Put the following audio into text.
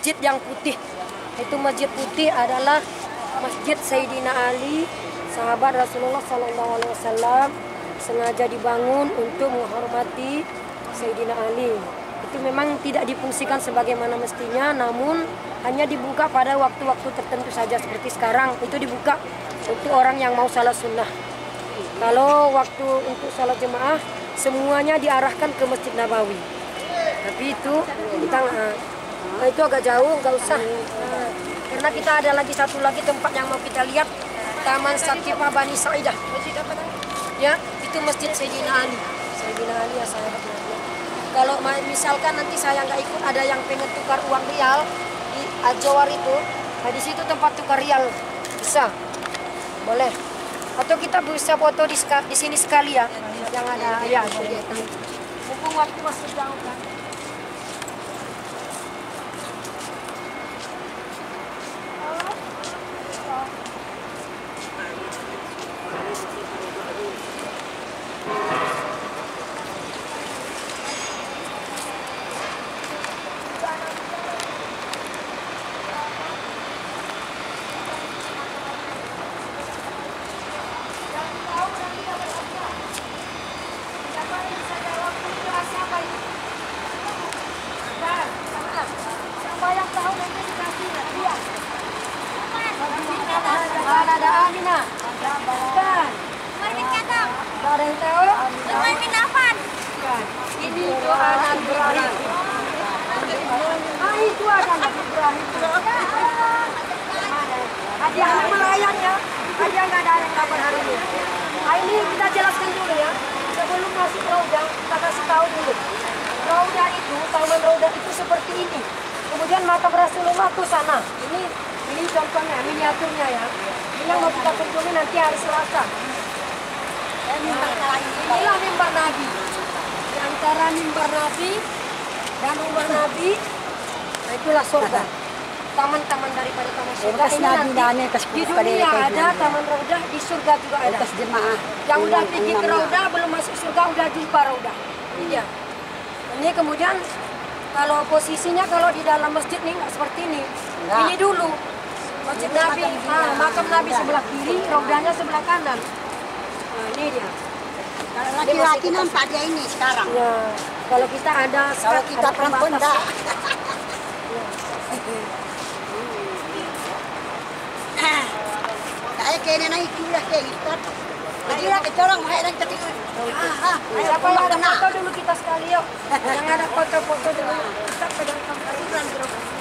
masjid yang putih. Itu masjid putih adalah Masjid Sayyidina Ali, sahabat Rasulullah SAW, sengaja dibangun untuk menghormati Sayyidina Ali. Itu memang tidak difungsikan sebagaimana mestinya, namun hanya dibuka pada waktu-waktu tertentu saja. Seperti sekarang, itu dibuka untuk orang yang mau salat sunnah. Kalau waktu untuk salat jemaah, semuanya diarahkan ke Masjid Nabawi. Tapi itu kita itu agak jauh, nggak usah. Karena kita ada lagi satu lagi tempat yang mau kita lihat, Taman Sakifah Bani Sa'idah. Ya, itu Masjid Sayyidina Ali. Sayyidina Ali ya sahabat Nabi. Kalau misalkan nanti saya nggak ikut, ada yang pengen tukar uang rial di Al-Jawar itu, nah di situ tempat tukar rial bisa, boleh. Atau kita bisa foto di sini sekali ya, yang ada ya. Mumpung waktu masih jauh kan. Ada Amina. Bukan. Ada yang tahu? Ini doa Nabi Ibrahim. Itu ada Nabi Ibrahim. Hadiah melayang ya. Hadiah nggak ada yang kabar hari ini. Ini kita jelaskan dulu ya. Sebelum masuk Raudah, kita kasih tahu dulu. Raudah itu, taman Raudah itu seperti ini. Kemudian makam Rasulullah ke sana. Ini contohnya, miniaturnya ya. Ini yang mau kita kunjungi nanti hari Selasa. Inilah mimbar Nabi. Di antara mimbar Nabi dan rumah Nabi, nah itulah surga. Taman-taman daripada taman surga. Ini nanti di dunia ada taman Raudah, di surga juga ada. Yang udah pergi ke Raudah, belum masuk surga, udah jumpa Raudah. Iya. Ini kemudian kalau posisinya kalau di dalam masjid nih nggak seperti ini. Ini dulu Masjid Nabi, makam Nabi sebelah kiri, Raudahnya sebelah kanan. Nah, ini dia. Laki-laki nampak dia ini sekarang. Ya, kalau kita ada, kalau kita perempuan enggak. Kayak kayaknya naik lah kayak gitu. Jadi lah kita orang mau yang ketiga. Siapa yang ada foto dulu kita sekali yuk. Yang ada foto-foto dulu kita pegang kamera.